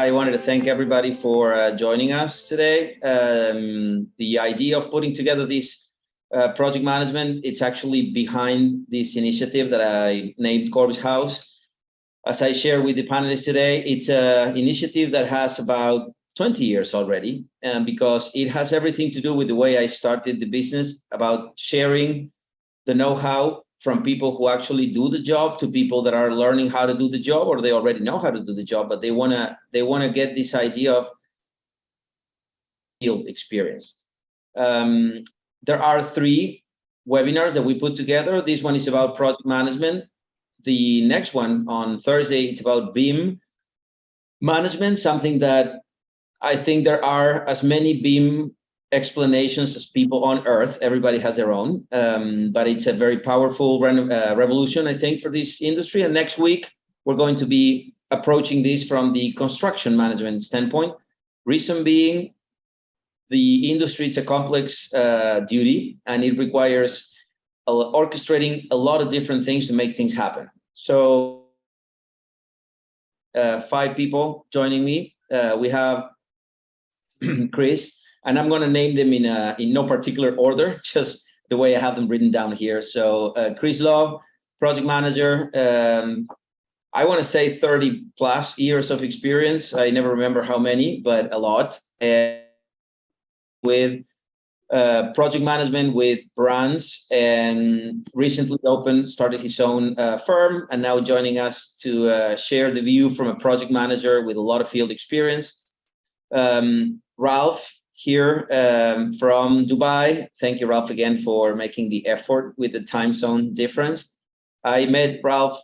I wanted to thank everybody for joining us today. The idea of putting together this project management, it's actually behind this initiative that I named Corbis House. As I share with the panelists today, it's an initiative that has about 20 years already, because it has everything to do with the way I started the business, about sharing the know-how from people who actually do the job to people that are learning how to do the job, or they already know how to do the job, but they wanna get this idea of field experience. There are 3 webinars that we put together. This one is about project management. The next one on Thursday, it's about BIM management, something that I think there are as many BIM explanations as people on Earth. Everybody has their own, but it's a very powerful revolution, I think, for this industry. And next week, we're going to be approaching this from the construction management standpoint. Reason being, the industry, it's a complex duty, and it requires orchestrating a lot of different things to make things happen. So 5 people joining me. We have Chris, and I'm going to name them in no particular order, just the way I have them written down here. So Chris Love, project manager. I want to say 30 plus years of experience. I never remember how many, but a lot. And with project management with brands, and recently started his own firm, and now joining us to share the view from a project manager with a lot of field experience. Ralph here from Dubai. Thank you, Ralph, again for making the effort with the time zone difference. I met Ralph,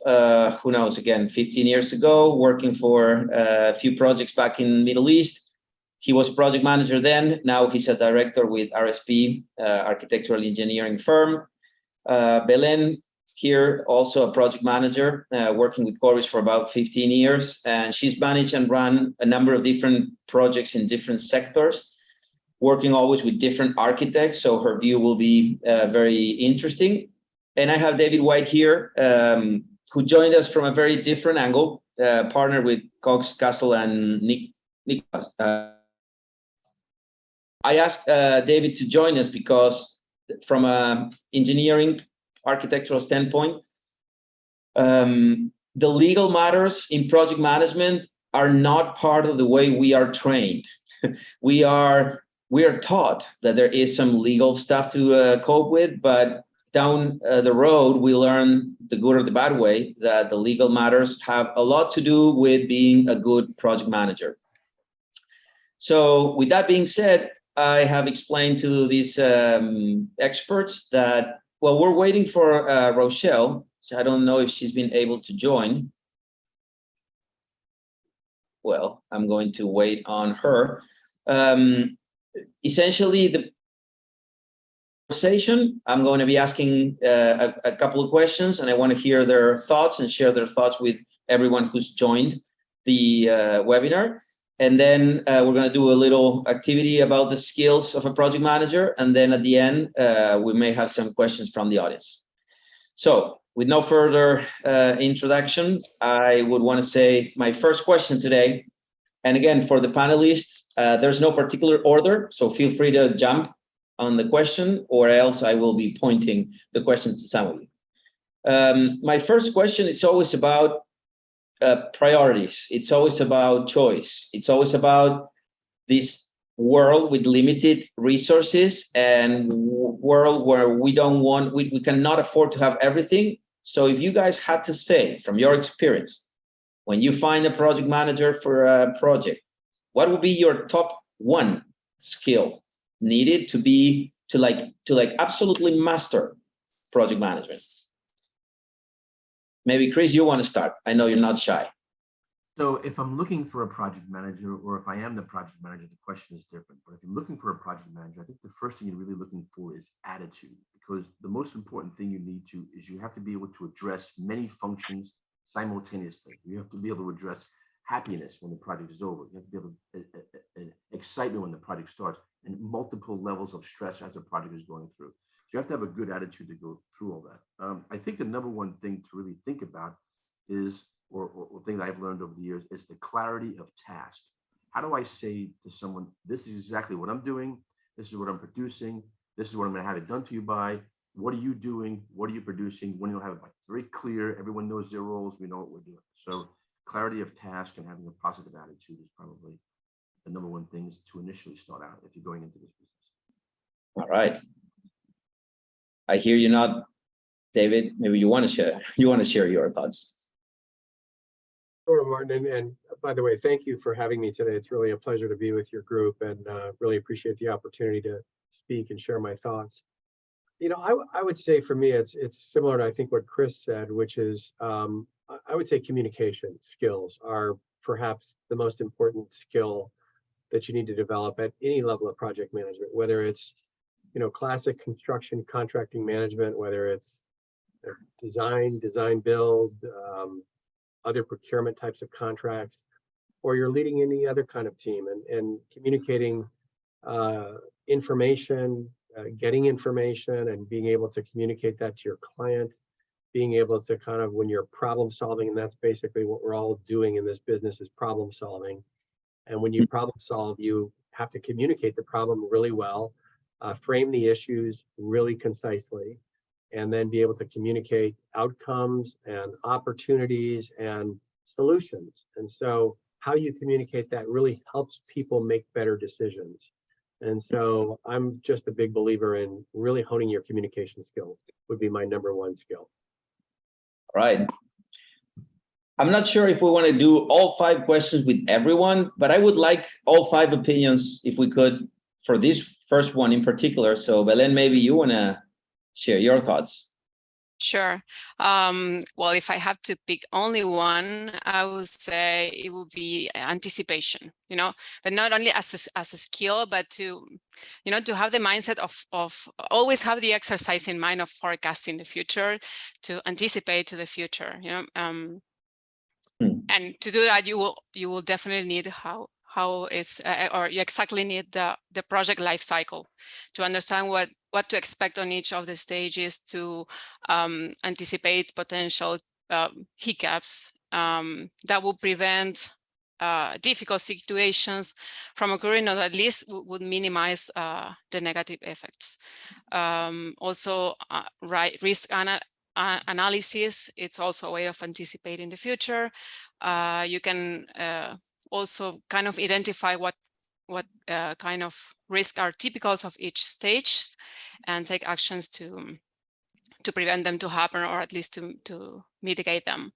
who knows, again, 15 years ago, working for a few projects back in Middle East. He was project manager then. Now he's a director with RSP, architectural engineering firm. Belen here, also a project manager, working with Corbis for about 15 years. And she's managed and run a number of different projects in different sectors, working always with different architects. So her view will be very interesting. And I have David White here, who joined us from a very different angle, partnered with Cox, Castle, and Nicholas. I asked David to join us because from an engineering architectural standpoint, the legal matters in project management are not part of the way we are trained. we are taught that there is some legal stuff to cope with, but down the road, we learn the good or the bad way that the legal matters have a lot to do with being a good project manager. So with that being said, I have explained to these experts that, well, we're waiting for Rochelle. I don't know if she's been able to join. Well, I'm going to wait on her. Essentially, the conversation, I'm going to be asking a couple of questions, and I want to hear their thoughts and share their thoughts with everyone who's joined the webinar. And then we're going to do a little activity about the skills of a project manager. And then at the end, we may have some questions from the audience. So with no further introduction, I would want to say my first question today. And again, for the panelists, there's no particular order, so feel free to jump on the question, or else I will be pointing the question to some of you. My first question, it's always about priorities. It's always about choice. It's always about this world with limited resources and world where we cannot afford to have everything. So if you guys had to say, from your experience, when you find a project manager for a project, what would be your top 1 skill needed to absolutely master project management? Maybe Chris, you want to start. I know you're not shy. So if I'm looking for a project manager, or if I am the project manager, the question is different. But if you're looking for a project manager, I think the first thing you're really looking for is attitude, because the most important thing you need to is you have to be able to address many functions simultaneously. You have to be able to address happiness when the project is over. You have to be able to excitement when the project starts, and multiple levels of stress as a project is going through. So you have to have a good attitude to go through all that. I think the number 1 thing to really think about is or things I've learned over the years is the clarity of task. How do I say to someone, this is exactly what I'm doing, this is what I'm producing, this is what I'm going to have it done to you by, what are you doing, what are you producing, when you'll have it very clear, everyone knows their roles, we know what we're doing. So clarity of task and having a positive attitude is probably the number one things to initially start out if you're going into this business. All right. I hear you not, David. Maybe you want to share your thoughts. Sure, Martin. And by the way, thank you for having me today. It's really a pleasure to be with your group, and really appreciate the opportunity to speak and share my thoughts. You know, I would say for me, it's similar to I think what Chris said, which is I would say communication skills are perhaps the most important skill that you need to develop at any level of project management, whether it's, you know, classic construction contracting management, whether it's design build, other procurement types of contracts, or you're leading any other kind of team, and communicating information, getting information and being able to communicate that to your client, being able to kind of, when you're problem solving, and that's basically what we're all doing in this business, is problem solving. And when you problem solve, you have to communicate the problem really well, frame the issues really concisely, and then be able to communicate outcomes and opportunities and solutions. And so how you communicate that really helps people make better decisions. And so I'm just a big believer in really honing your communication skills would be my number one skill. All right. I'm not sure if we want to do all 5 questions with everyone, but I would like all 5 opinions if we could for this first one in particular. So Belen, maybe you want to share your thoughts. Sure. Well, if I have to pick only one, I would say it would be anticipation, you know, but not only as a skill, but to, you know, to have the mindset of always have the exercise in mind of forecasting the future, to anticipate to the future, you know, and to do that, you will definitely need how is or you exactly need the project life cycle to understand what to expect on each of the stages, to anticipate potential hiccups that will prevent difficult situations from occurring, or at least would minimize the negative effects. Also, risk analysis, it's also a way of anticipating the future. You can also kind of identify what kind of risks are typical of each stage and take actions to prevent them to happen, or at least to mitigate them.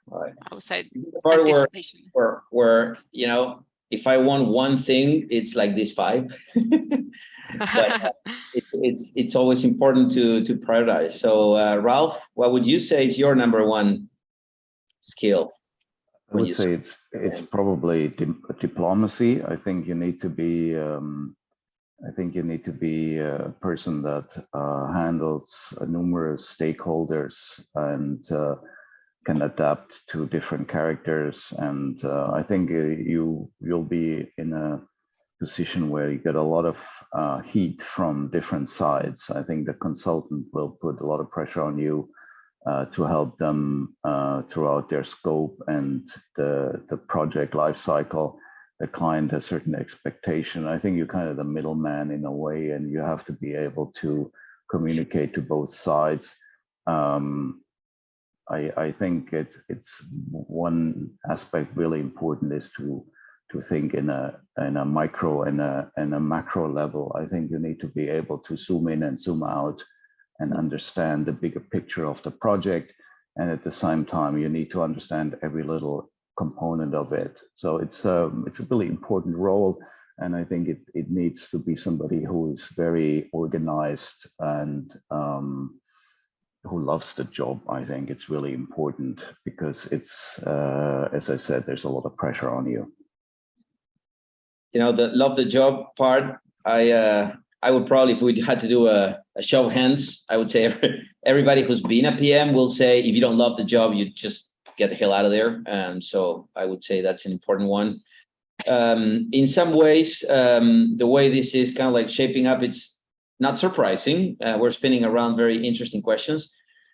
Right. I would say Part anticipation. where you know, if I want one thing, it's like these 5. But it's always important to prioritize. So Ralph, what would you say is your number one skill? I would say it's probably diplomacy. I think you need to be a person that handles numerous stakeholders and can adapt to different characters. And I think you'll be in a position where you get a lot of heat from different sides. I think the consultant will put a lot of pressure on you to help them throughout their scope and the project life cycle. The client has certain expectation. I think you're kind of the middleman in a way, and you have to be able to communicate to both sides. I think it's one aspect really important is to think in a micro and a macro level. I think you need to be able to zoom in and zoom out and understand the bigger picture of the project. And at the same time, you need to understand every little component of it. So it's a really important role. And I think it needs to be somebody who is very organized and who loves the job. I think it's really important because it's, as I said, there's a lot of pressure on you. You know, the love the job part, I would probably, if we had to do a show of hands, I would say everybody who's been a PM will say, if you don't love the job, you just get the hell out of there. So I would say that's an important one. In some ways, the way this is kind of like shaping up, it's not surprising. We're spinning around very interesting questions.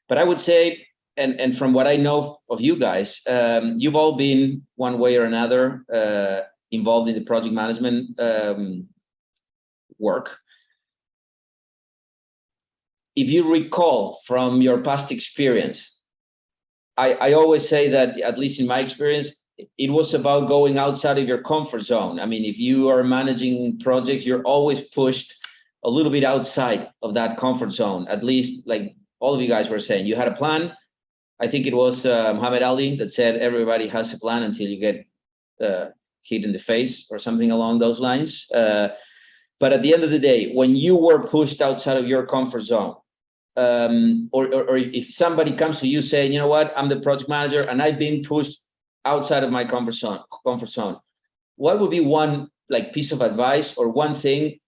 But I would say and from what I know of you guys, you've all been one way or another involved in the project management work. If you recall from your past experience, I always say that, at least in my experience, it was about going outside of your comfort zone. I mean, if you are managing projects, you're always pushed a little bit outside of that comfort zone. At least, like all of you guys were saying, you had a plan. I think it was Muhammad Ali that said everybody has a plan until you get hit in the face or something along those lines. But at the end of the day, when you were pushed outside of your comfort zone, or if somebody comes to you saying, you know what, I'm the project manager and I've been pushed outside of my comfort zone, what would be one like piece of advice or one thing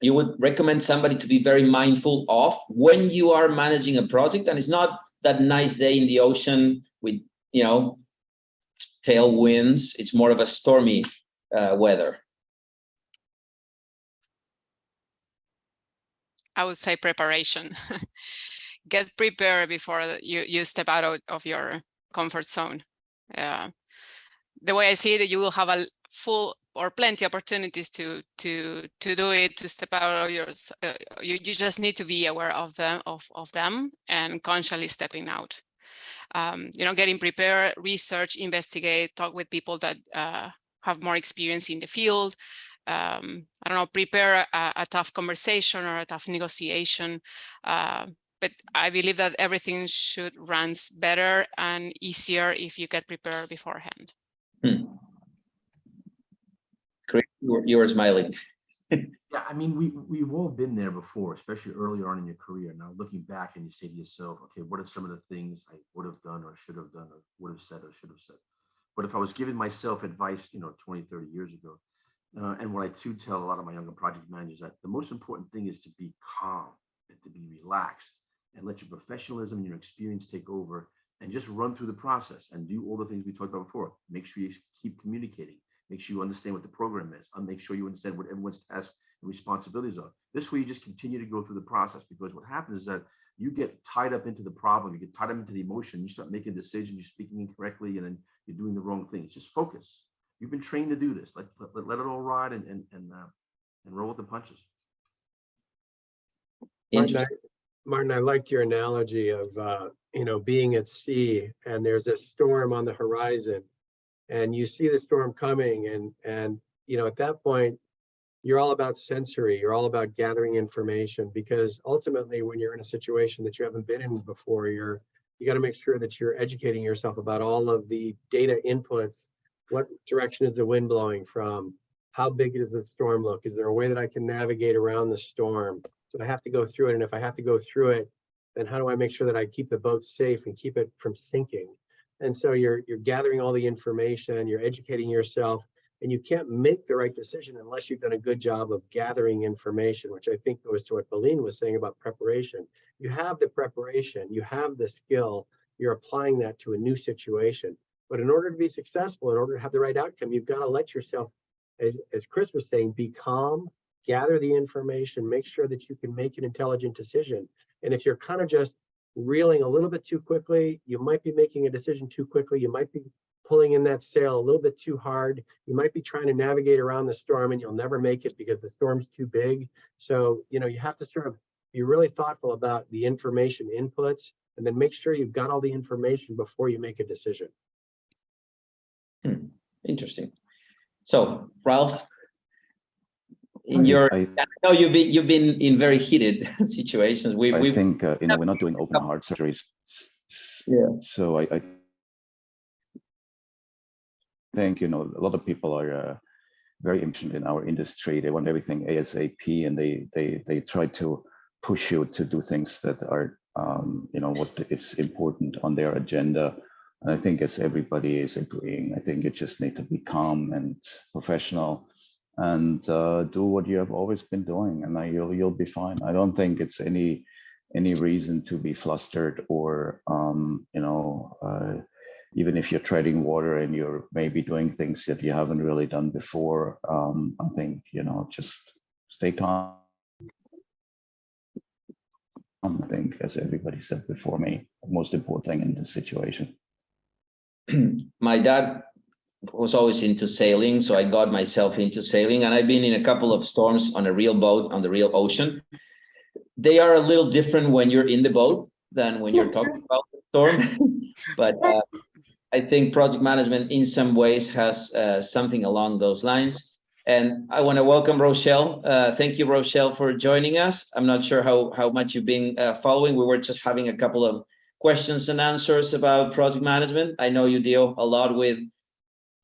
you would recommend somebody to be very mindful of when you are managing a project and it's not that nice day in the ocean with, you know, tailwinds, it's more of a stormy weather? I would say preparation. Get prepared before you step out of your comfort zone. The way I see it, you will have a full or plenty opportunities to do it, to step out of yours. You just need to be aware of them and consciously stepping out. You know, getting prepared, research, investigate, talk with people that have more experience in the field. I don't know, prepare a tough conversation or a tough negotiation. But I believe that everything should run better and easier if you get prepared beforehand. Great, you were smiling. Yeah, I mean, we've all been there before, especially early on in your career. Now, looking back and you say to yourself, okay, what are some of the things I would have done or should have done or would have said or should have said? But if I was giving myself advice, 20, 30 years ago, and what I too tell a lot of my younger project managers, that the most important thing is to be calm and to be relaxed and let your professionalism and your experience take over and just run through the process and do all the things we talked about before. Make sure you keep communicating. Make sure you understand what the program is. And make sure you understand what everyone's tasks and responsibilities are. This way, you just continue to go through the process, because what happens is that you get tied up into the problem, you get tied up into the emotion, you start making decisions, you're speaking incorrectly, and then you're doing the wrong things. Just focus. You've been trained to do this. Let it all ride and roll with the punches. Martin, I liked your analogy of being at sea and there's a storm on the horizon, and you see the storm coming, and at that point you're all about sensory. You're all about gathering information, because ultimately when you're in a situation that you haven't been in before, you got to make sure that you're educating yourself about all of the data inputs. What direction is the wind blowing from? How big does the storm look? Is there a way that I can navigate around the storm? So I have to go through it. And if I have to go through it, then how do I make sure that I keep the boat safe and keep it from sinking? And so you're gathering all the information, you're educating yourself, and you can't make the right decision unless you've done a good job of gathering information, which I think goes to what Pauline was saying about preparation. You have the preparation, you have the skill, you're applying that to a new situation. But in order to be successful, in order to have the right outcome, you've got to let yourself, as Chris was saying, be calm, gather the information, make sure that you can make an intelligent decision. And if you're kind of just reeling a little bit too quickly, you might be making a decision too quickly. You might be pulling in that sail a little bit too hard. You might be trying to navigate around the storm and you'll never make it because the storm's too big. So, you have to sort of be really thoughtful about the information inputs, and then make sure you've got all the information before you make a decision. Interesting. So, Ralph, I know you've been in very heated situations. I think we're not doing open heart surgeries. Yeah. So I think a lot of people are very interested in our industry. They want everything ASAP, and they try to push you to do things that are what is important on their agenda. And I think as everybody is agreeing, I think you just need to be calm and professional and do what you have always been doing, and you'll be fine. I don't think it's any reason to be flustered or even if you're treading water and you're maybe doing things that you haven't really done before. I think just stay calm I think, as everybody said before me, the most important thing in this situation. My dad was always into sailing, so I got myself into sailing, and I've been in a couple of storms on a real boat on the real ocean. They are a little different when you're in the boat than when you're talking about the storm. But I think project management in some ways has something along those lines. And I want to welcome Rochelle. Thank you, Rochelle, for joining us. I'm not sure how much you've been following. We were just having a couple of questions and answers about project management. I know you deal a lot with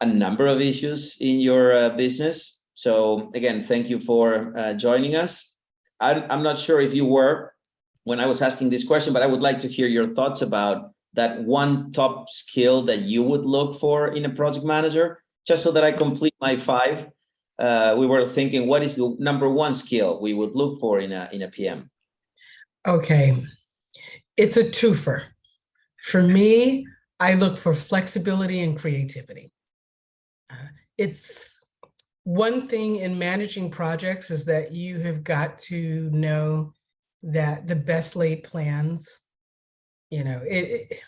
a number of issues in your business. So again, thank you for joining us. I'm not sure if you were when I was asking this question, but I would like to hear your thoughts about that one top skill that you would look for in a project manager, just so that I complete my 5. We were thinking, what is the number one skill we would look for in a PM? Okay, it's a twofer. For me, I look for flexibility and creativity. It's one thing in managing projects is that you have got to know that the best laid plans, it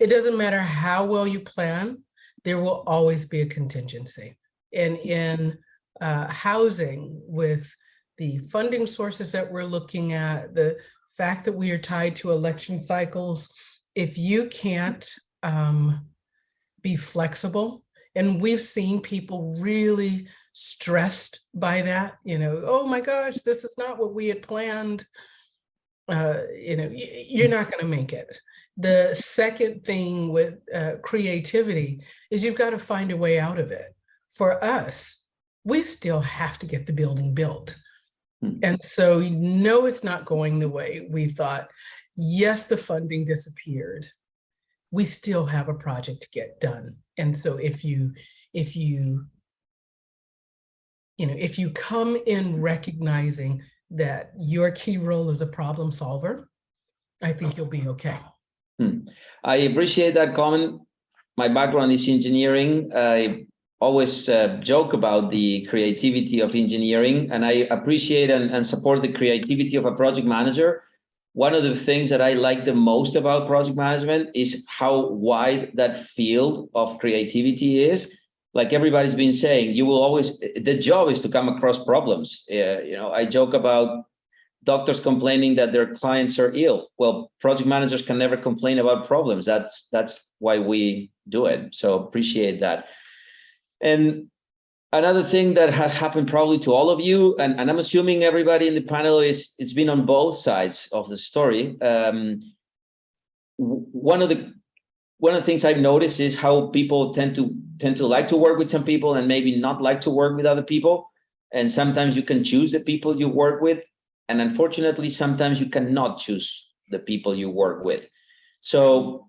doesn't matter how well you plan, there will always be a contingency. And in housing, with the funding sources that we're looking at, the fact that we are tied to election cycles, if you can't be flexible, and we've seen people really stressed by that, oh my gosh, this is not what we had planned. You're not going to make it. The second thing with creativity is you've got to find a way out of it. For us, we still have to get the building built. And so, no, it's not going the way we thought. Yes, the funding disappeared. We still have a project to get done. And so if you come in recognizing that your key role is a problem solver, I think you'll be okay. I appreciate that comment. My background is engineering. I always joke about the creativity of engineering, and I appreciate and support the creativity of a project manager. One of the things that I like the most about project management is how wide that field of creativity is. Like everybody's been saying, you will always, the job is to come across problems. I joke about doctors complaining that their clients are ill. Well, project managers can never complain about problems. That's why we do it. So appreciate that. And another thing that has happened probably to all of you, and I'm assuming everybody in the panel it's been on both sides of the story. One of the things I've noticed is how people tend to like to work with some people and maybe not like to work with other people. And sometimes you can choose the people you work with. And unfortunately, sometimes you cannot choose the people you work with. So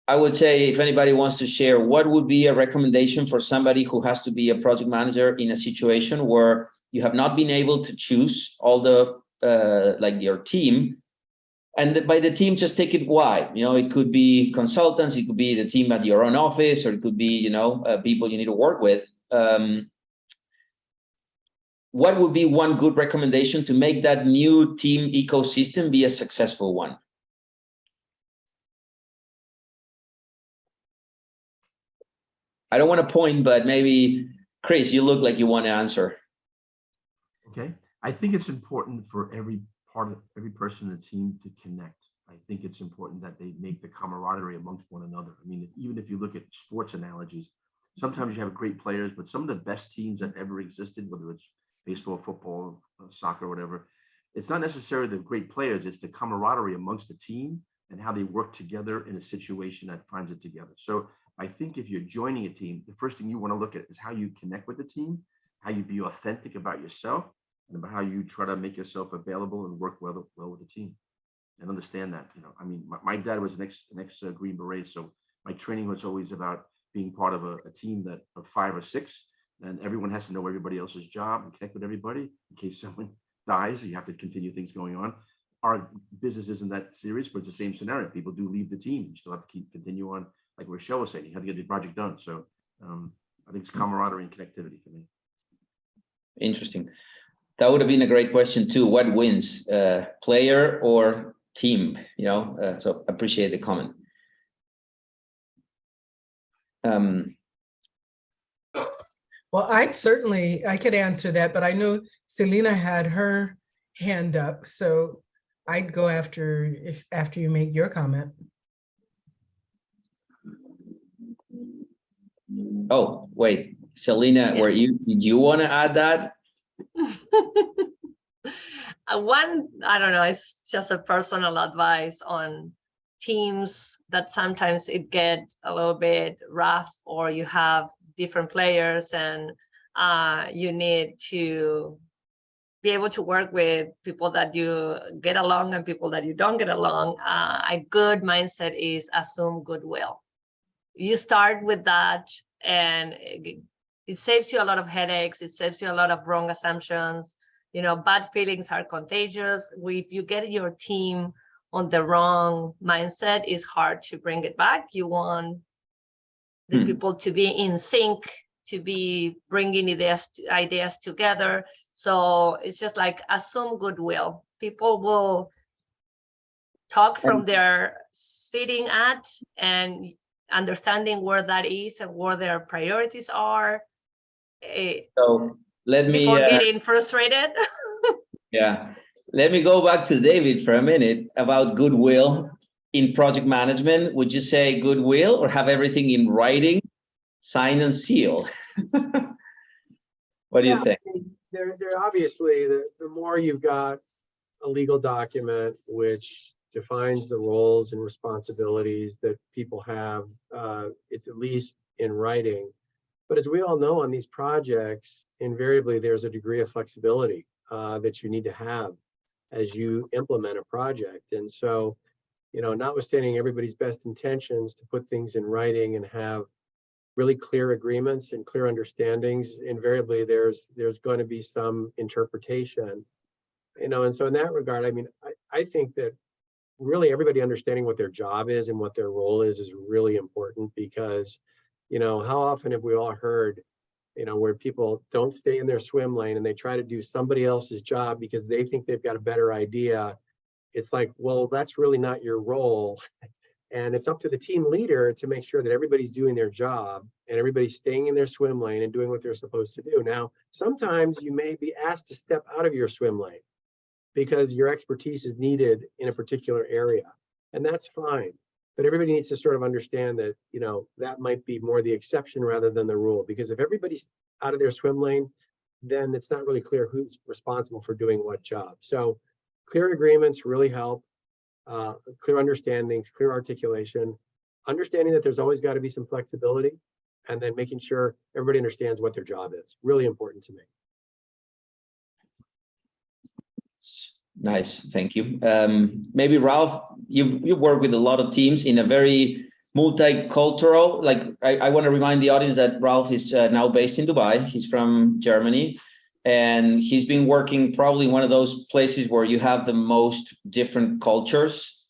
I would say, if anybody wants to share, what would be a recommendation for somebody who has to be a project manager in a situation where you have not been able to choose all the, like your team, and by the team, just take it wide. It could be consultants, it could be the team at your own office, or it could be, people you need to work with. What would be one good recommendation to make that new team ecosystem be a successful one? I don't want to point, but maybe, Chris, you look like you want to answer. Okay. I think it's important for every person in the team to connect. I think it's important that they make the camaraderie amongst one another. I mean, even if you look at sports analogies, sometimes you have great players, but some of the best teams that ever existed, whether it's baseball, football, soccer, whatever, it's not necessarily the great players, it's the camaraderie amongst the team and how they work together in a situation that finds it together. So I think if you're joining a team, the first thing you want to look at is how you connect with the team, how you be authentic about yourself, and about how you try to make yourself available and work well with the team, and understand that. I mean, my dad was an ex Green Beret, so my training was always about being part of a team of 5 or 6, and everyone has to know everybody else's job and connect with everybody in case someone dies. You have to continue things going on. Our business isn't that serious, but it's the same scenario. People do leave the team. You still have to continue on, like Rochelle was saying. You have to get the project done. So I think it's camaraderie and connectivity for me. Interesting. That would have been a great question too. What wins, player or team, so appreciate the comment. Well, I could answer that, but I know Selena had her hand up, so I'd go after you make your comment. Oh, wait, Selena, did you want to add that? I don't know, it's just a personal advice on teams that sometimes it get a little bit rough, or you have different players and you need to be able to work with people that you get along and people that you don't get along. A good mindset is assume goodwill. You start with that, and it saves you a lot of headaches. It saves you a lot of wrong assumptions. Bad feelings are contagious. If you get your team on the wrong mindset, it's hard to bring it back. You want the people to be in sync, to be bringing ideas together. So it's just like assume goodwill. People will talk from their sitting at and understanding where that is and where their priorities are. So let me before getting frustrated. Yeah, let me go back to David for a minute about goodwill in project management. Would you say goodwill or have everything in writing, sign and seal? What do you think? I mean, they're obviously, the more you've got a legal document which defines the roles and responsibilities that people have, it's at least in writing. But as we all know, on these projects, invariably there's a degree of flexibility that you need to have as you implement a project. And so, notwithstanding everybody's best intentions to put things in writing and have really clear agreements and clear understandings, invariably there's going to be some interpretation, and so in that regard, I mean, I think that really everybody understanding what their job is and what their role is really important, because how often have we all heard where people don't stay in their swim lane and they try to do somebody else's job because they think they've got a better idea. It's like, well, that's really not your role. And it's up to the team leader to make sure that everybody's doing their job and everybody's staying in their swim lane and doing what they're supposed to do. Now, sometimes you may be asked to step out of your swim lane because your expertise is needed in a particular area, and that's fine. But everybody needs to sort of understand that, that might be more the exception rather than the rule, because if everybody's out of their swim lane, then it's not really clear who's responsible for doing what job. So clear agreements really help, clear understandings, clear articulation, understanding that there's always got to be some flexibility, and then making sure everybody understands what their job is. Really important to me. Nice, thank you. Maybe Ralph, you work with a lot of teams in a very multicultural, like I want to remind the audience that Ralph is now based in Dubai. He's from Germany, and he's been working probably one of those places where you have the most different cultures.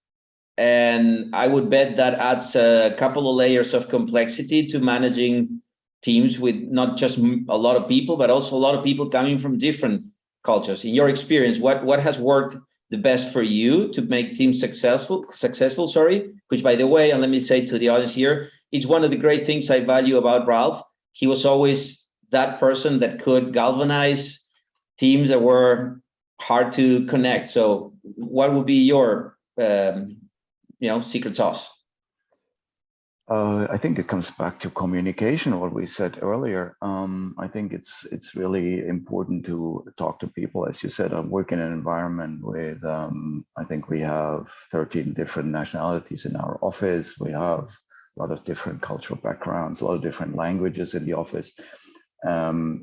And I would bet that adds a couple of layers of complexity to managing teams with not just a lot of people, but also a lot of people coming from different cultures. In your experience, what has worked the best for you to make teams successful, which, by the way, and let me say to the audience here, it's one of the great things I value about Ralph. He was always that person that could galvanize teams that were hard to connect. So what would be your secret sauce? I think it comes back to communication, what we said earlier. I think it's really important to talk to people. As you said, I work in an environment with, I think we have 13 different nationalities in our office. We have a lot of different cultural backgrounds, a lot of different languages in the office.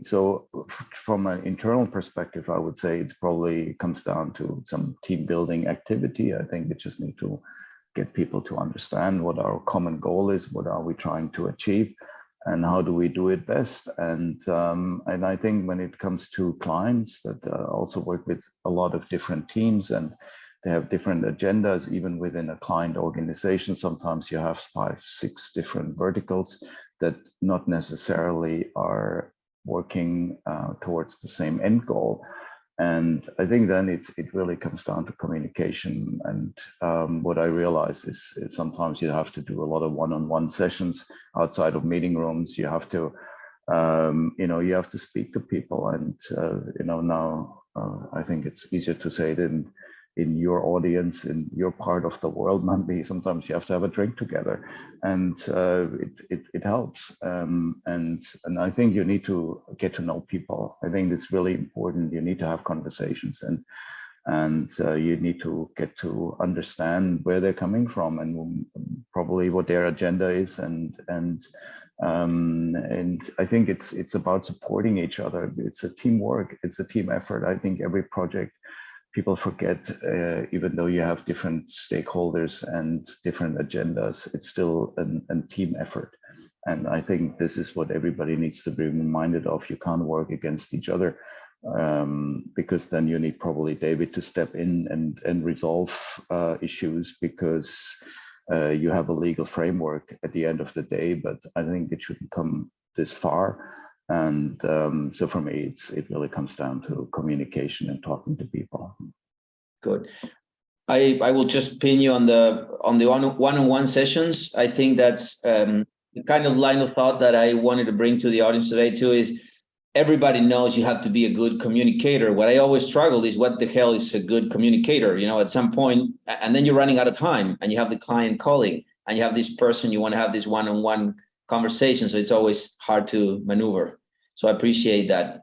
So from an internal perspective, I would say it's probably comes down to some team building activity. I think we just need to get people to understand what our common goal is, what are we trying to achieve, and how do we do it best. And I think when it comes to clients that also work with a lot of different teams, and they have different agendas, even within a client organization, sometimes you have 5, 6 different verticals that not necessarily are working towards the same end goal. And I think then it really comes down to communication. And what I realize is sometimes you have to do a lot of one-on-one sessions outside of meeting rooms. You have to, you have to speak to people. And, now I think it's easier to say it in your audience, in your part of the world. Maybe sometimes you have to have a drink together, and it helps. And I think you need to get to know people. I think it's really important. You need to have conversations, and you need to get to understand where they're coming from and probably what their agenda is. And I think it's about supporting each other. It's a teamwork. It's a team effort. I think every project, people forget, even though you have different stakeholders and different agendas, it's still a team effort. And I think this is what everybody needs to be reminded of. You can't work against each other, because then you need probably David to step in and resolve issues, because you have a legal framework at the end of the day, but I think it shouldn't come this far. And so for me, it really comes down to communication and talking to people. Good. I will just pin you on the one-on-one sessions. I think that's the kind of line of thought that I wanted to bring to the audience today too. Is everybody knows you have to be a good communicator. What I always struggle is, what the hell is a good communicator? At some point, and then you're running out of time, and you have the client calling, and you have this person, you want to have this one-on-one conversation. So it's always hard to maneuver. So I appreciate that.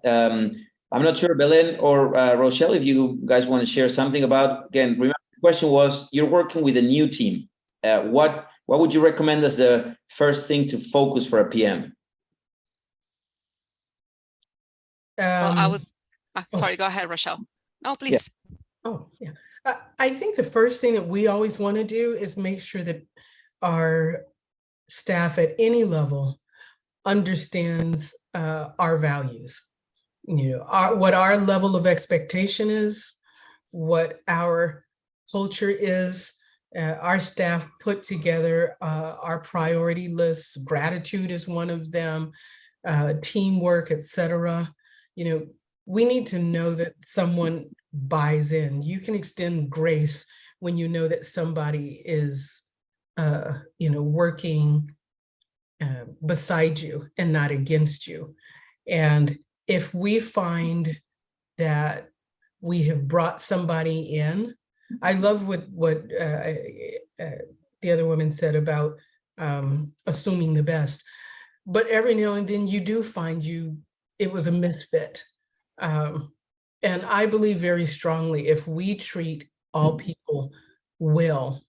I'm not sure, Belen or Rochelle, if you guys want to share something about, again, remember the question was, you're working with a new team. What would you recommend as the first thing to focus for a PM? Well, I was, sorry, go ahead, Rochelle. No, please. Yeah. Oh, yeah. I think the first thing that we always want to do is make sure that our staff at any level understands our values, what our level of expectation is, what our culture is. Our staff put together our priority lists. Gratitude is one of them, teamwork, etc. We need to know that someone buys in. You can extend grace when you know that somebody is, working beside you and not against you. And if we find that we have brought somebody in, I love what the other woman said about assuming the best, but every now and then you do find it was a misfit. And I believe very strongly, if we treat all people well,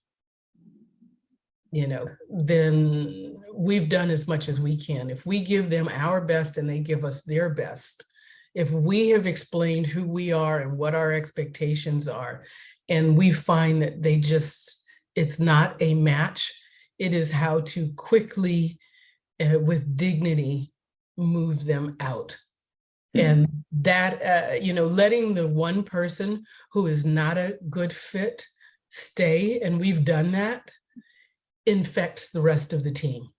then we've done as much as we can. If we give them our best and they give us their best, if we have explained who we are and what our expectations are, and we find that it's not a match, it is how to quickly, with dignity, move them out. And that, letting the one person who is not a good fit stay, and we've done that, infects the rest of the team.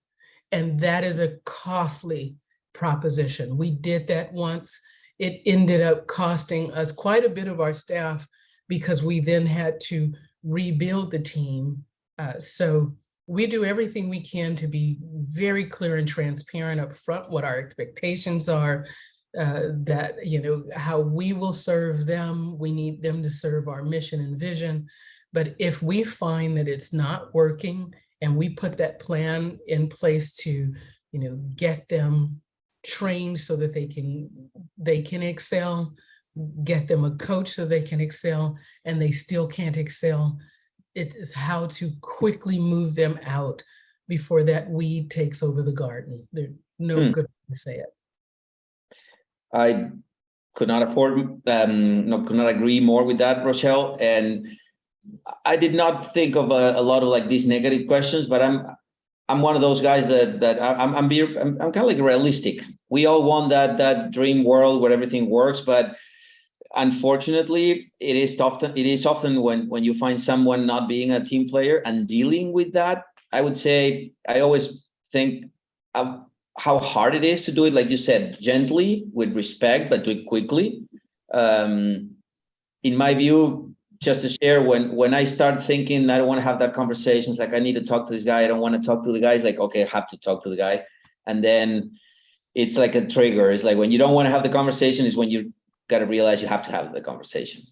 And that is a costly proposition. We did that once. It ended up costing us quite a bit of our staff, because we then had to rebuild the team. So we do everything we can to be very clear and transparent up front what our expectations are, that, how we will serve them. We need them to serve our mission and vision. But if we find that it's not working, and we put that plan in place to, get them trained so that they can excel, get them a coach so they can excel, and they still can't excel, it is how to quickly move them out before that weed takes over the garden. There's no good way to say it. I could not could not agree more with that, Rochelle. And I did not think of a lot of like these negative questions, but I'm one of those guys that I'm kind of like realistic. We all want that dream world where everything works, but unfortunately, it is often when you find someone not being a team player and dealing with that. I would say I always think of how hard it is to do it, like you said, gently, with respect, but do it quickly. in my view, just to share, when I start thinking I don't want to have that conversation, it's like I need to talk to this guy, I don't want to talk to the guy, it's like, okay, I have to talk to the guy. And then it's like a trigger. It's like when you don't want to have the conversation is when you got to realize you have to have the conversation.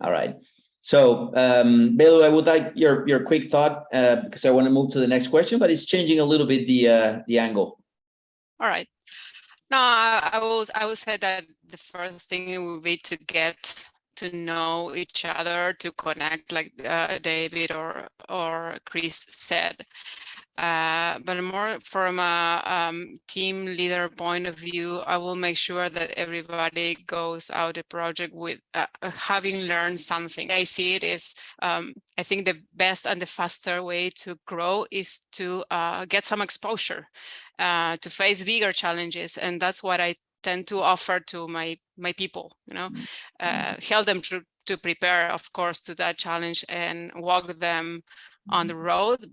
All right. So, Belu, I would like your quick thought because I want to move to the next question, but it's changing a little bit the angle. All right. No, I will say that the first thing will be to get to know each other, to connect, like David or Chris said. But more from a team leader point of view, I will make sure that everybody goes out the project with having learned something. I see it as, I think the best and the faster way to grow is to get some exposure, to face bigger challenges. And that's what I tend to offer to my people, help them to prepare, of course, to that challenge and walk them on the road.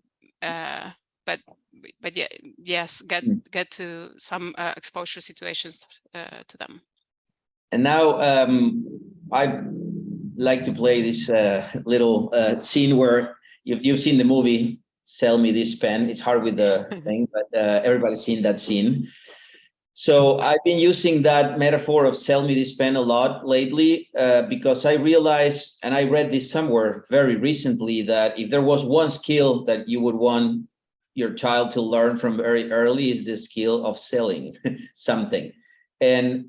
But yeah, yes, get to some exposure situations to them. And now I like to play this little scene where you've seen the movie Sell Me This Pen. It's hard with the thing, but everybody's seen that scene. So I've been using that metaphor of sell me this pen a lot lately because I realized, and I read this somewhere very recently, that if there was one skill that you would want your child to learn from very early is the skill of selling something. And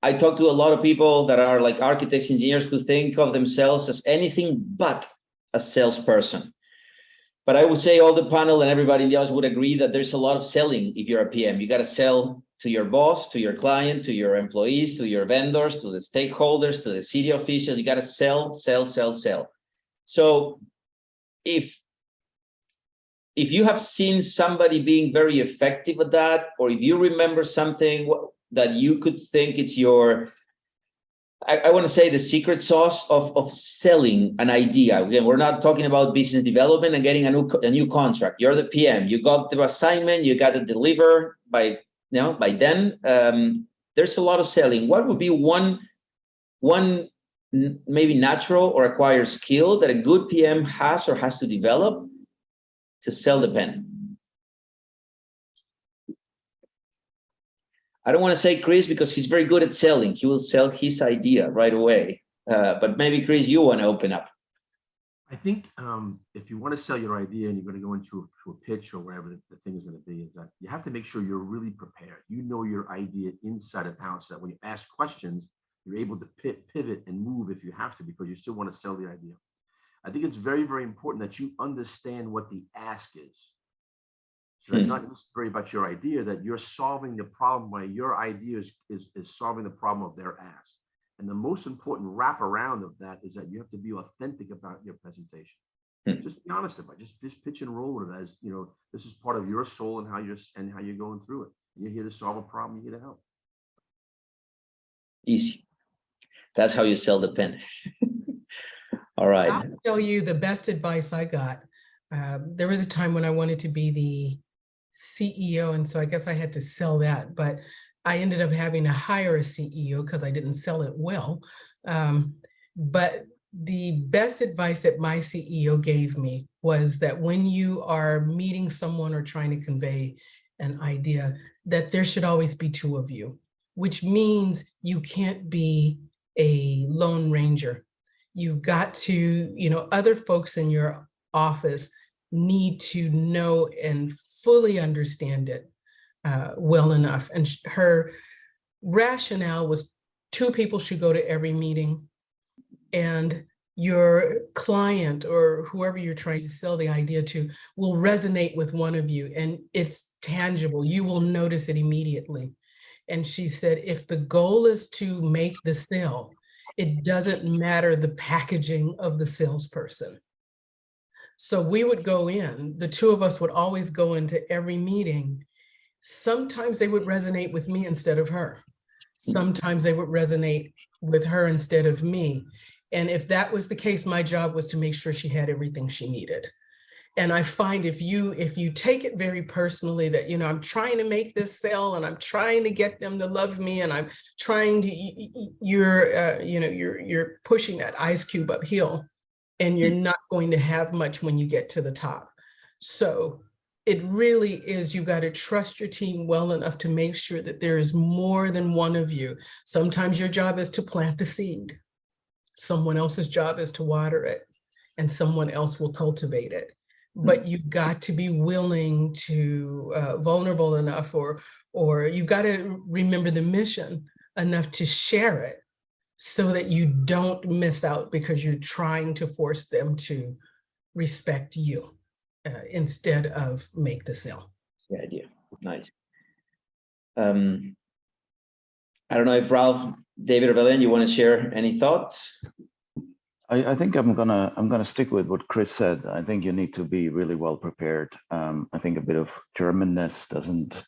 I talk to a lot of people that are like architects, engineers who think of themselves as anything but a salesperson. But I would say all the panel and everybody else would agree that there's a lot of selling if you're a PM. You got to sell to your boss, to your client, to your employees, to your vendors, to the stakeholders, to the city officials. You got to sell, sell, sell, sell. So if you have seen somebody being very effective at that, or if you remember something that you could think it's your, I want to say the secret sauce of selling an idea. Again, we're not talking about business development and getting a new contract. You're the PM. You got the assignment. You got to deliver by then. There's a lot of selling. What would be one maybe natural or acquired skill that a good PM has or has to develop to sell the pen? I don't want to say Chris because he's very good at selling. He will sell his idea right away. But maybe Chris, you want to open up. I think if you want to sell your idea and you're going to go into a pitch or wherever the thing is going to be, is that you have to make sure you're really prepared. You know your idea inside and out, so that when you ask questions, you're able to pivot and move if you have to, because you still want to sell the idea. I think it's very, very important that you understand what the ask is. So it's not just very about your idea, that you're solving the problem by your idea is solving the problem of their ask. And the most important wraparound of that is that you have to be authentic about your presentation. Just be honest about it. Just pitch and roll with it as, this is part of your soul and how you're going through it. You're here to solve a problem. You're here to help. Easy. That's how you sell the pen. All right. I'll tell you the best advice I got. There was a time when I wanted to be the CEO, and so I guess I had to sell that, but I ended up having to hire a CEO because I didn't sell it well. But the best advice that my CEO gave me was that when you are meeting someone or trying to convey an idea, that there should always be two of you, which means you can't be a lone ranger. You've got to, other folks in your office need to know and fully understand it well enough. And her rationale was 2 people should go to every meeting, and your client or whoever you're trying to sell the idea to will resonate with one of you, and it's tangible. You will notice it immediately. And she said, if the goal is to make the sale, it doesn't matter the packaging of the salesperson. So we would go in, the 2 of us would always go into every meeting. Sometimes they would resonate with me instead of her. Sometimes they would resonate with her instead of me. And if that was the case, my job was to make sure she had everything she needed. And I find if you take it very personally that, I'm trying to make this sale and I'm trying to get them to love me and I'm trying to, you're pushing that ice cube uphill and you're not going to have much when you get to the top. So it really is, you've got to trust your team well enough to make sure that there is more than one of you. Sometimes your job is to plant the seed. Someone else's job is to water it, and someone else will cultivate it. But you've got to be willing to, vulnerable enough, or you've got to remember the mission enough to share it so that you don't miss out because you're trying to force them to respect you instead of make the sale. Good idea. Nice. I don't know if Ralph, David, or Valen, you want to share any thoughts? I think I'm gonna stick with what Chris said. I think you need to be really well prepared. I think a bit of Germanness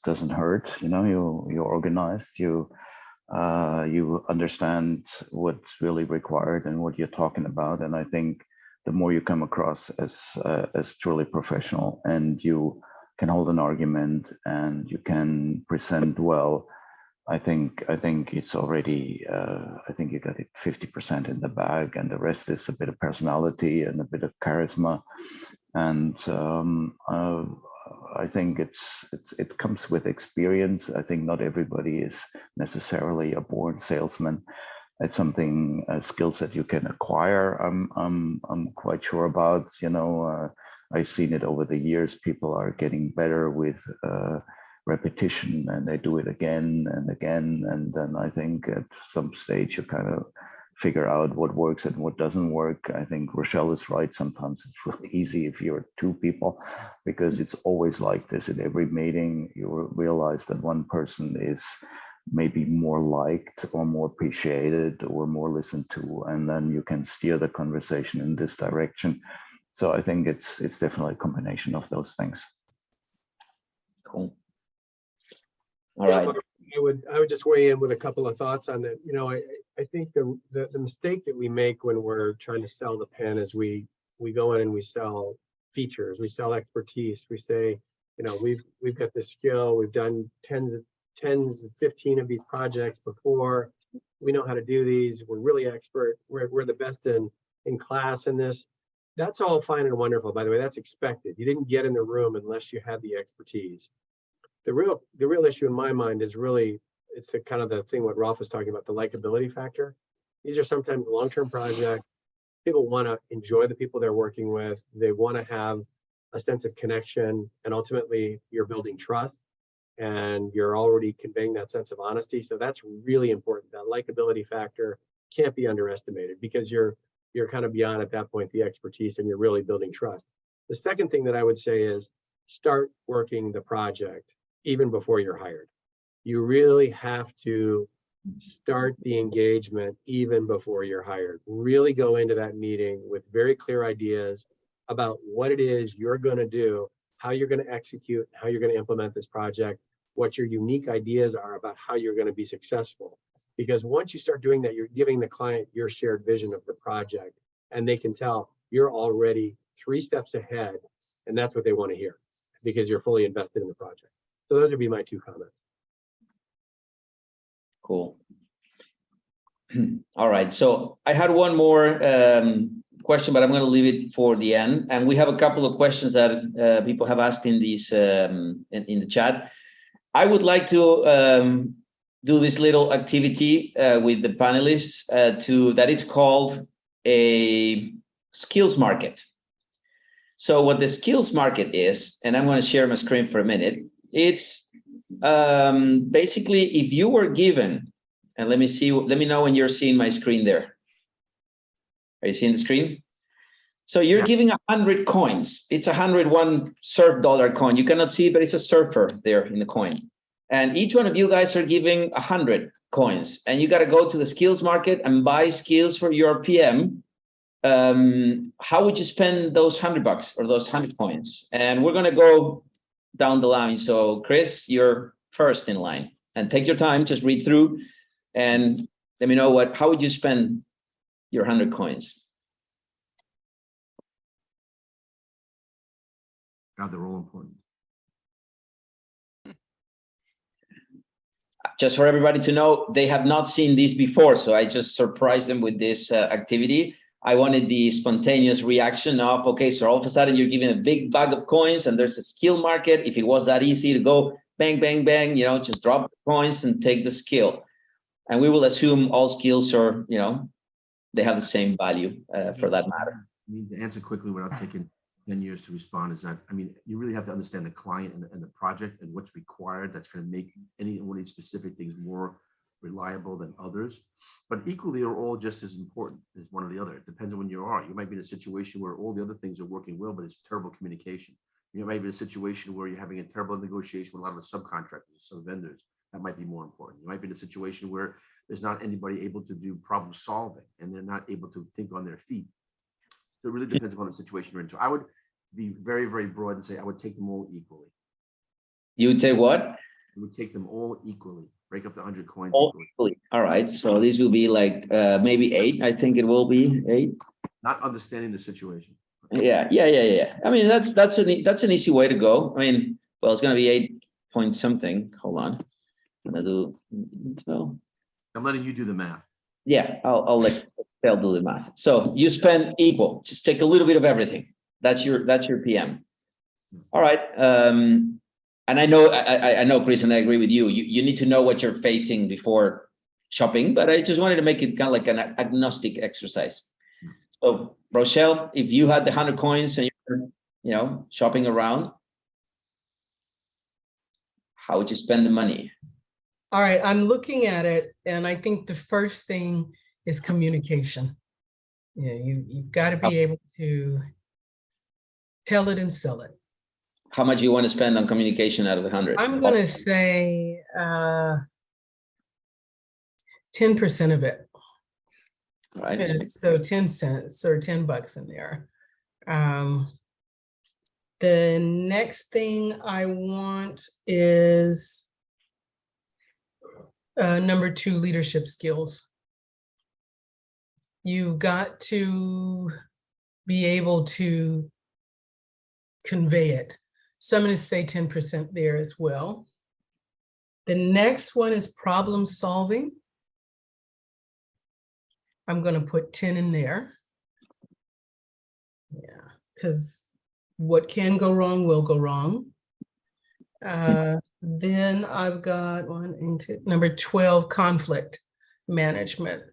doesn't hurt. You're organized. You understand what's really required and what you're talking about. And I think the more you come across as truly professional and you can hold an argument and you can present well, I think it's already, I think you got it 50% in the bag, and the rest is a bit of personality and a bit of charisma. And I think it comes with experience. I think not everybody is necessarily a born salesman. It's something, skills that you can acquire. I'm quite sure about. I've seen it over the years. People are getting better with repetition, and they do it again and again. And then I think at some stage you kind of figure out what works and what doesn't work. I think Rochelle is right. Sometimes it's really easy if you're two people, because it's always like this. At every meeting, you realize that one person is maybe more liked or more appreciated or more listened to, and then you can steer the conversation in this direction. So I think it's definitely a combination of those things. Cool. All right. I would just weigh in with a couple of thoughts on that. I think the mistake that we make when we're trying to sell the pen is we go in and we sell features, we sell expertise. We say, we've got this skill, we've done tens, 15 of these projects before. We know how to do these. We're really expert. We're the best in class in this. That's all fine and wonderful. By the way, that's expected. You didn't get in the room unless you had the expertise. The real issue in my mind is really, it's the kind of the thing what Rolf was talking about, the likability factor. These are sometimes long-term projects. People want to enjoy the people they're working with. They want to have a sense of connection, and ultimately you're building trust and you're already conveying that sense of honesty. So that's really important. That likability factor can't be underestimated, because you're kind of beyond at that point the expertise, and you're really building trust. The second thing that I would say is start working the project even before you're hired. You really have to start the engagement even before you're hired. Really go into that meeting with very clear ideas about what it is you're going to do, how you're going to execute, how you're going to implement this project, what your unique ideas are about how you're going to be successful. Because once you start doing that, you're giving the client your shared vision of the project, and they can tell you're already 3 steps ahead, and that's what they want to hear, because you're fully invested in the project. So those would be my 2 comments. Cool. All right. So I had one more question, but I'm going to leave it for the end. And we have a couple of questions that people have asked in these in the chat. I would like to do this little activity with the panelists that it's called a skills market. So what the skills market is, and I'm going to share my screen for a minute. It's basically, if you were given, and let me know when you're seeing my screen there. Are you seeing the screen? So you're giving 100 coins. It's 101 surf dollar coin. You cannot see it, but it's a surfer there in the coin. And each one of you guys are giving 100 coins. And you got to go to the skills market and buy skills for your PM. How would you spend those $100 or those 100 coins? And we're going to go down the line. So Chris, you're first in line, and take your time, just read through and let me know how would you spend your 100 coins? God, they're all important. Just for everybody to know, they have not seen this before, so I just surprised them with this activity. I wanted the spontaneous reaction of, okay, so all of a sudden you're given a big bag of coins and there's a skill market. If it was that easy to go bang, bang, bang, you know, just drop the coins and take the skill. And we will assume all skills are, you know, they have the same value for that matter. I mean, to answer quickly without taking 10 years to respond is that, I mean, you really have to understand the client and the project and what's required. That's going to make any one of these specific things more reliable than others. But equally, they're all just as important as one or the other. It depends on when you are. You might be in a situation where all the other things are working well, but it's terrible communication. You might be in a situation where you're having a terrible negotiation with a lot of the subcontractors, some vendors. That might be more important. You might be in a situation where there's not anybody able to do problem solving and they're not able to think on their feet. So it really depends upon the situation you're in. So I would be very, very broad and say I would take them all equally. You would say what? I would take them all equally. Break up the 100 coins All equally. equally. All right. So this will be like maybe 8. I think it will be 8. Not understanding the situation. Yeah. I mean, that's an easy way to go. I mean, well, it's gonna be 8 point something. Hold on. I'm gonna do so. I'm letting you do the math. Yeah, I'll let Phil do the math. So you spend equal. Just take a little bit of everything. That's your PM. All right. And I know, Chris, and I agree with you. You need to know what you're facing before shopping, but I just wanted to make it kind of like an agnostic exercise. So Rochelle, if you had the 100 coins and you're, you know, shopping around, how would you spend the money? All right, I'm looking at it, and I think the first thing is communication. Yeah, you've got to be able to tell it and sell it. How much you want to spend on communication out of the 100? I'm going to say 10% of it. All right. And so 10 cents or $10 in there. The next thing I want is number 2, leadership skills. You've got to be able to convey it. So I'm going to say 10% there as well. The next one is problem solving. I'm going to put 10 in there. Yeah, because what can go wrong will go wrong. Then I've got number 12, conflict management.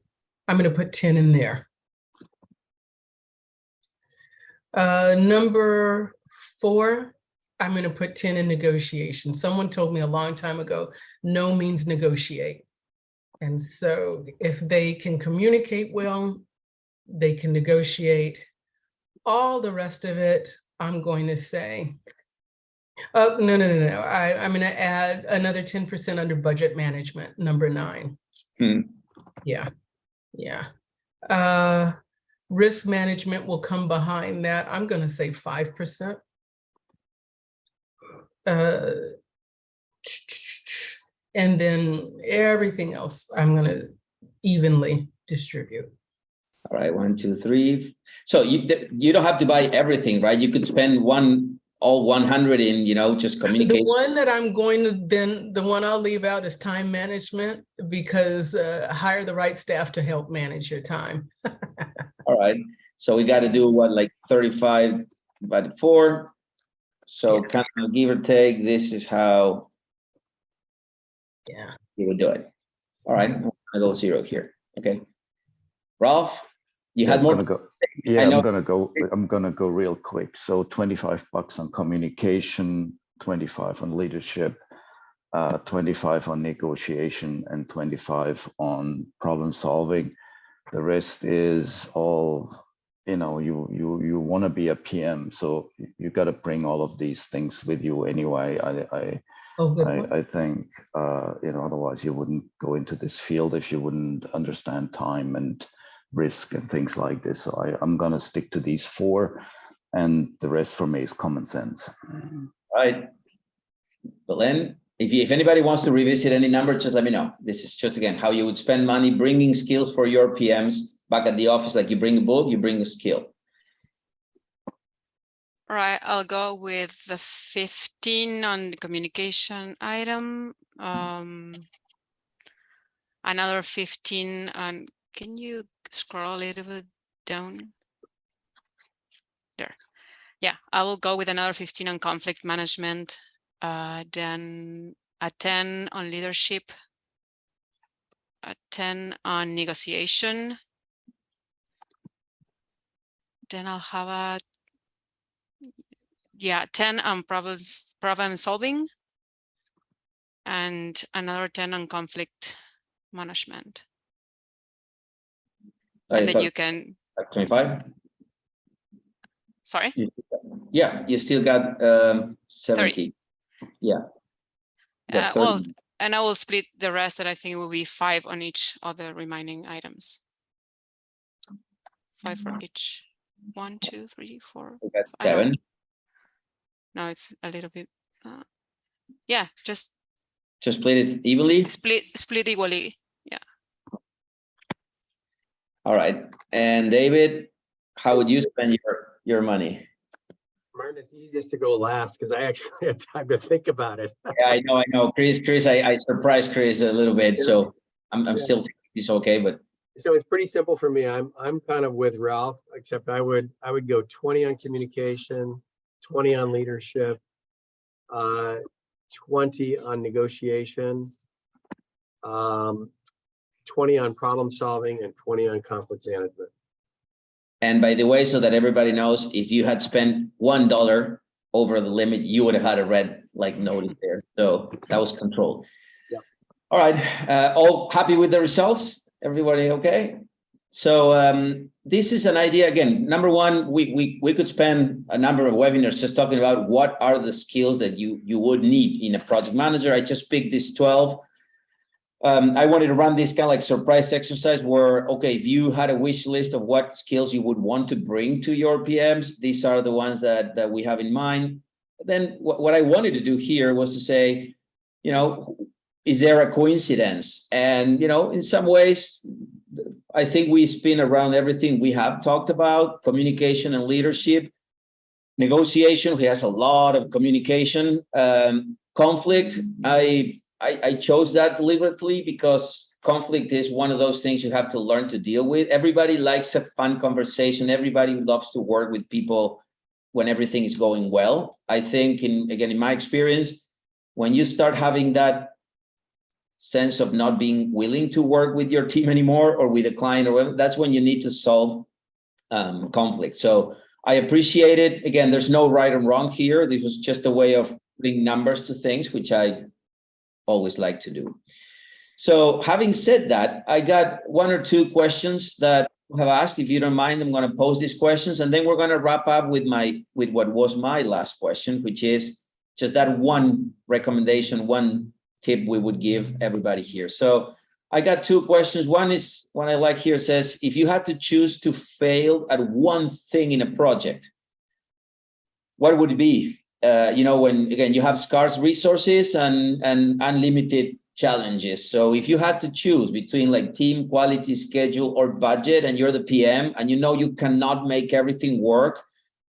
I'm going to put 10 in there. Number 4, I'm going to put 10 in negotiation. Someone told me a long time ago, no means negotiate. And so if they can communicate well, they can negotiate. All the rest of it, I'm going to say, oh, no. I'm going to add another 10% under budget management, number 9. Yeah. Risk management will come behind that. I'm going to say 5%. And then everything else, I'm going to evenly distribute. All right, 1, 2, 3. So you don't have to buy everything, right? You could spend all 100 in, you know, just communicate. The one that I'm going to the one I'll leave out is time management, because hire the right staff to help manage your time. All right. So we got to do what, like 35 by 4. So kind of give or take, this is how you would do it. All right, I'm gonna go 0 here. Okay. Ralph, you had more. I'm gonna go real quick. So $25 on communication, 25 on leadership, 25 on negotiation, and 25 on problem solving. The rest is all, you know, you want to be a PM, so you got to bring all of these things with you anyway. I think, you know, otherwise you wouldn't go into this field if you wouldn't understand time and risk and things like this. So I'm going to stick to these 4, and the rest for me is common sense. All right. Belen, if anybody wants to revisit any number, just let me know. This is just, again, how you would spend money bringing skills for your PMs back at the office. Like you bring a book, you bring a skill. All right, I'll go with the 15 on the communication item. Another 15 on, can you scroll a little bit down? There. Yeah, I will go with another 15 on conflict management. Then a 10 on leadership. A 10 on negotiation. Then I'll have a 10 on problem solving, and another 10 on conflict management. And then you can, like 25. sorry, Yeah, you still got 70. 30. Yeah. Yeah, 30. Well, and I will split the rest, that I think will be 5 on each of the remaining items. 5 for each. 1, 2, 3, 4. We got I know. 7. No, it's a little bit. Yeah, just Split it evenly. split equally. Yeah. All right. And David, how would you spend your money? Martin, it's easiest to go last because I actually had time to think about it. Yeah, I know. Chris, I surprised Chris a little bit, Yeah. so I'm Yeah. still thinking he's okay, but So it's pretty simple for me. I'm kind of with Ralph, except I would go 20 on communication, 20 on leadership, 20 on negotiation, 20 on problem solving, and 20 on conflict management. and by the way, so that everybody knows, if you had spent $1 over the limit, you would have had a red like notice there. So that was controlled. Yep. All right. All happy with the results? Everybody okay? So this is an idea. Again, number one, we could spend a number of webinars just talking about what are the skills that you would need in a project manager. I just picked these 12. I wanted to run this kind of like surprise exercise where, okay, if you had a wish list of what skills you would want to bring to your PMs, these are the ones that we have in mind. Then what I wanted to do here was to say, you know, is there a coincidence? And, you know, in some ways, I think we spin around everything we have talked about: communication and leadership. Negotiation, he has a lot of communication. Conflict, I chose that deliberately because conflict is one of those things you have to learn to deal with. Everybody likes a fun conversation. Everybody loves to work with people when everything is going well. I think, in my experience, when you start having that sense of not being willing to work with your team anymore or with a client or whatever, that's when you need to solve conflict. So I appreciate it. Again, there's no right or wrong here. This was just a way of putting numbers to things, which I always like to do. So having said that, I got 1 or 2 questions that have asked. If you don't mind, I'm going to pose these questions, and then we're going to wrap up with what was my last question, which is just that one recommendation, one tip we would give everybody here. So I got 2 questions. One is one I like here. It says, if you had to choose to fail at one thing in a project, what would it be? You know, when again you have scarce resources and unlimited challenges. So if you had to choose between like team, quality, schedule, or budget, and you're the PM, and you know you cannot make everything work,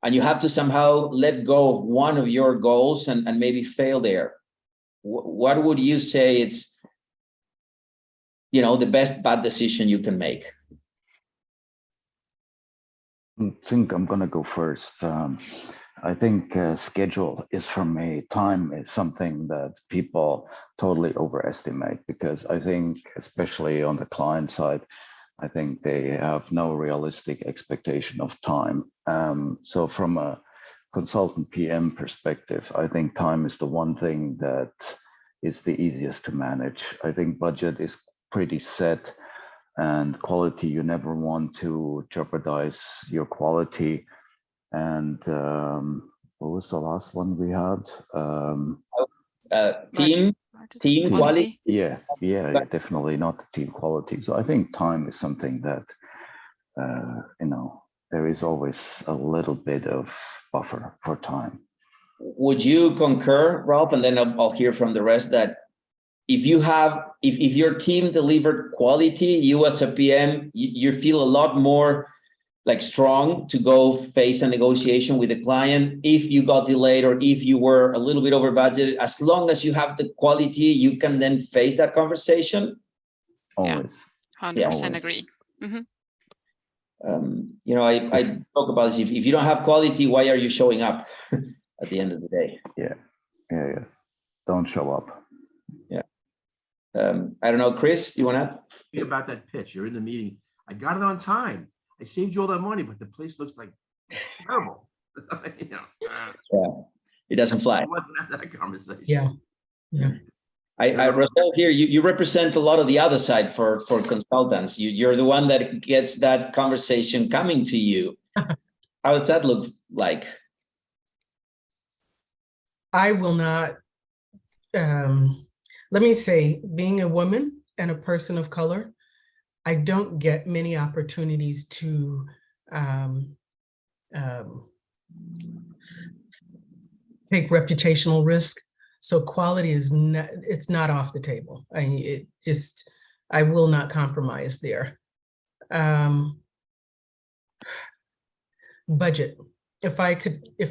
and you have to somehow let go of one of your goals and maybe fail there, what would you say it's, you know, the best bad decision you can make? I think I'm gonna go first. I think schedule is, for me, time is something that people totally overestimate, because I think, especially on the client side, I think they have no realistic expectation of time. So from a consultant PM perspective, I think time is the one thing that is the easiest to manage. I think budget is pretty set, and quality, you never want to jeopardize your quality. And what was the last one we had? Team quality. Yeah, definitely not team quality. So I think time is something that, you know, there is always a little bit of buffer for time. Would you concur, Ralph? And then I'll hear from the rest that if your team delivered quality, you as a PM, you feel a lot more like strong to go face a negotiation with the client if you got delayed or if you were a little bit over budget. As long as you have the quality, you can then face that conversation. Always. 100% agree. Mhm. You know, I talk about this. If you don't have quality, why are you showing up at the end of the day? Yeah. Don't show up. Yeah. I don't know, Chris, do you want to? Think about that pitch. You're in the meeting. I got it on time. I saved you all that money, but the place looks like it's terrible. You know, Yeah, it doesn't fly. I wasn't at that conversation. Yeah. I Rosel here, you represent a lot of the other side for consultants. You're the one that gets that conversation coming to you. How does that look like? I will not, let me say, being a woman and a person of color, I don't get many opportunities to take reputational risk. So quality is not, it's not off the table. I will not compromise there. Budget. If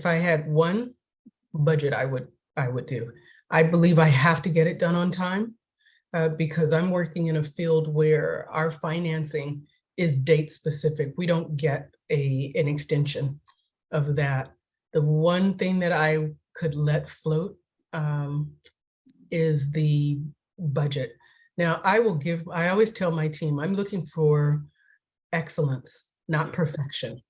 I had one budget, I would do. I believe I have to get it done on time because I'm working in a field where our financing is date specific. We don't get an extension of that. The one thing that I could let float is the budget. Now, I always tell my team, I'm looking for excellence, not perfection.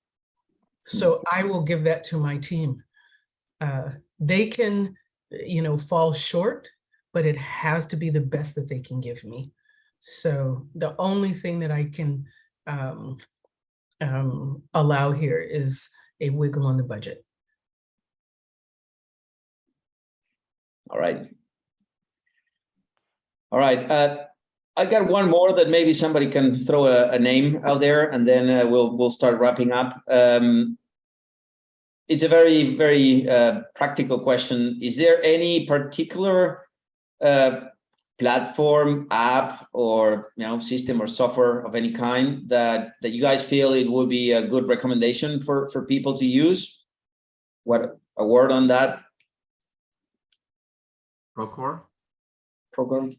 So I will give that to my team. They can, fall short, but it has to be the best that they can give me. So the only thing that I can allow here is a wiggle on the budget. All right. All right. I got one more that maybe somebody can throw a name out there, and then we'll start wrapping up. It's a very, very practical question. Is there any particular platform, app, or system or software of any kind that you guys feel it would be a good recommendation for people to use? What a word on that? Procore program?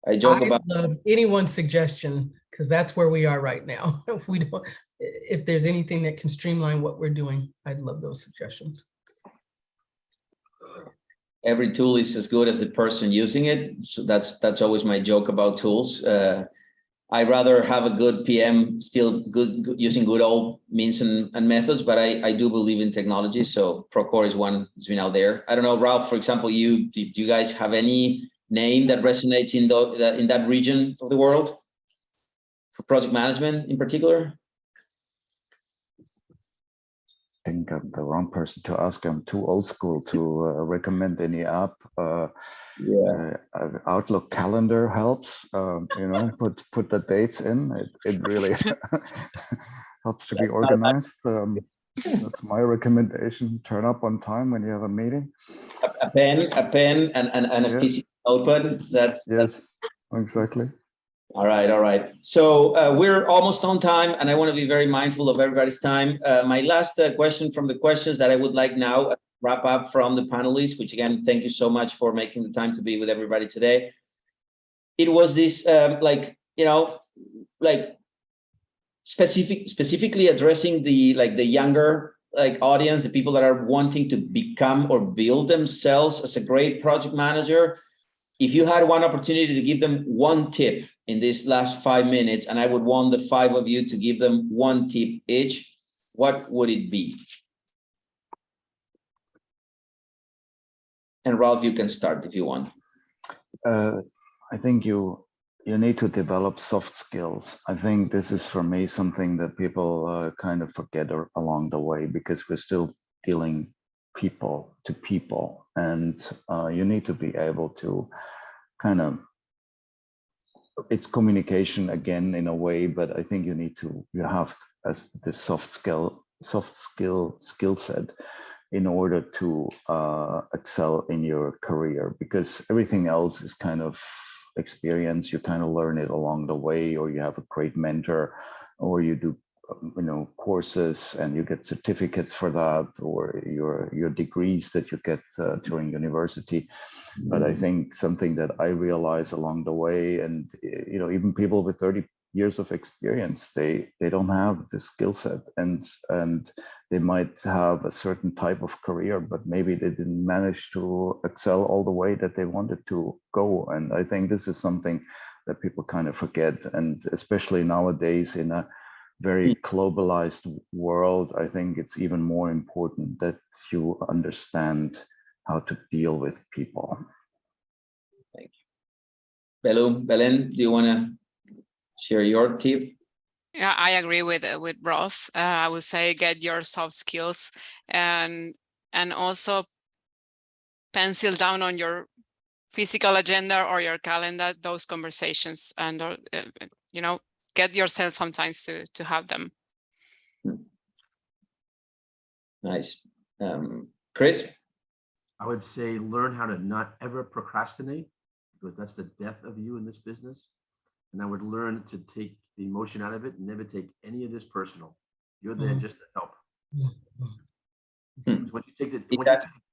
I joke about. love anyone's suggestion because that's where we are right now. If there's anything that can streamline what we're doing, I'd love those suggestions. Every tool is as good as the person using it. So that's always my joke about tools. I'd rather have a good PM still good using good old means and methods, but I do believe in technology. So Procore is one that's been out there. I don't know, Ralph, for example, do you guys have any name that resonates in that region of the world for project management in particular? I think I'm the wrong person to ask. I'm too old school to recommend any app. Outlook calendar helps. Put the dates in. It really helps to be organized. That's my recommendation. Turn up on time when you have a meeting. A pen, and a physical notepad. That's exactly. All right. So we're almost on time, and I want to be very mindful of everybody's time. My last question from the questions that I would like now wrap up from the panelists, which again, thank you so much for making the time to be with everybody today. It was this specifically addressing the younger audience, the people that are wanting to become or build themselves as a great project manager. If you had one opportunity to give them one tip in these last 5 minutes, and I would want the 5 of you to give them one tip each, what would it be? And Ralph, you can start if you want. I think you need to develop soft skills. I think this is, for me, something that people kind of forget along the way, because we're still dealing people to people, and you need to be able to it's communication again in a way, but I think you have this soft skill set in order to excel in your career, because everything else is kind of experience, you kind of learn it along the way, or you have a great mentor, or you do courses and you get certificates for that, or your degrees that you get during university. But I think something that I realized along the way, and even people with 30 years of experience, they don't have the skill set, and they might have a certain type of career, but maybe they didn't manage to excel all the way that they wanted to go. And I think this is something that people kind of forget, and especially nowadays in a very globalized world, I think it's even more important that you understand how to deal with people. Thank you. Belen, do you want to share your tip? Yeah, I agree with Rolf. I would say get your soft skills and also pencil down on your physical agenda or your calendar those conversations, and get yourself sometimes to have them. Nice. Chris? I would say learn how to not ever procrastinate, because that's the death of you in this business. And I would learn to take the emotion out of it and never take any of this personal. You're there just to help. Once you take it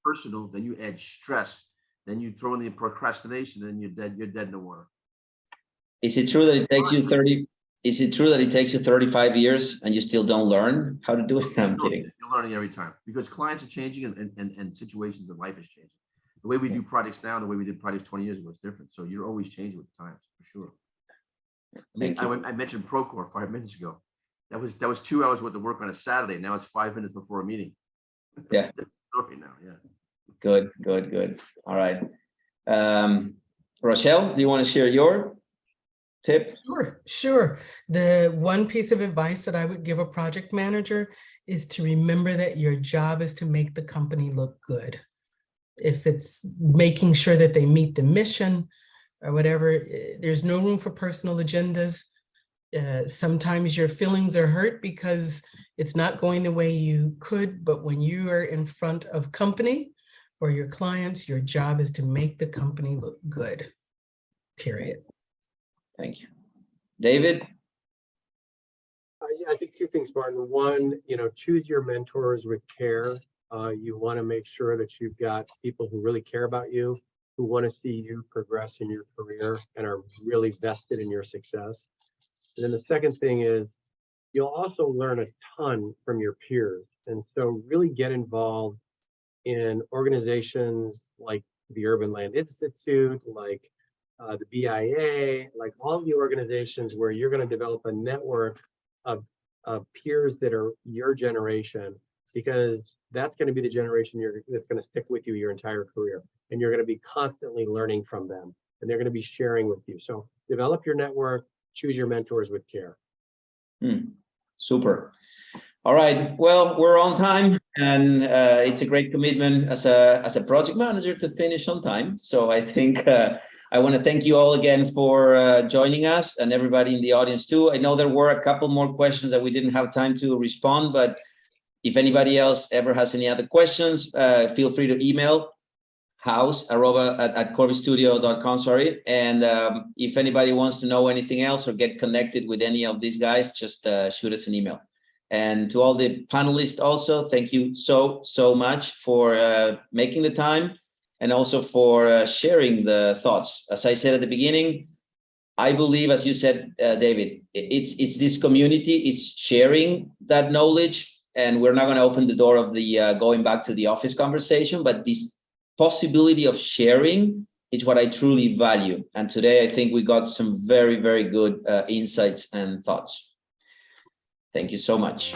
personal, then you add stress, then you throw in the procrastination, and you're dead in the water. Is it true that it takes you 30? Is it true that it takes you 35 years and you still don't learn how to do it? I'm kidding. You're learning every time, because clients are changing and situations in life is changing. The way we do projects now, the way we did projects 20 years ago is different. So you're always changing with the times, for sure. I mentioned Procore 5 minutes ago. That was 2 hours worth of work on a Saturday. Now it's 5 minutes before a meeting. Yeah. Story now, yeah. Good. All right. Rochelle, do you want to share your tip? Sure. The one piece of advice that I would give a project manager is to remember that your job is to make the company look good. If it's making sure that they meet the mission or whatever, there's no room for personal agendas. Sometimes your feelings are hurt because it's not going the way you could, but when you are in front of company or your clients, your job is to make the company look good, period. Thank you. David? I think 2 things, Martin. One, choose your mentors with care. You want to make sure that you've got people who really care about you, who want to see you progress in your career and are really vested in your success. And then the second thing is you'll also learn a ton from your peers. And so really get involved in organizations like the Urban Land Institute, like the BIA, like all the organizations where you're going to develop a network of peers that are your generation, because that's going to be the generation that's going to stick with you your entire career. And you're going to be constantly learning from them, and they're going to be sharing with you. So develop your network, choose your mentors with care. Super. All right. Well, we're on time, and it's a great commitment as a project manager to finish on time. So I think I want to thank you all again for joining us, and everybody in the audience too. I know there were a couple more questions that we didn't have time to respond, but if anybody else ever has any other questions, feel free to email house@corbisstudio.com, sorry. And if anybody wants to know anything else or get connected with any of these guys, just shoot us an email. And to all the panelists also, thank you so much for making the time, and also for sharing the thoughts. As I said at the beginning, I believe, as you said, David, it's this community, it's sharing that knowledge, and we're not going to open the door of the going back to the office conversation, but this possibility of sharing is what I truly value. And today, I think we got some very, very good insights and thoughts. Thank you so much.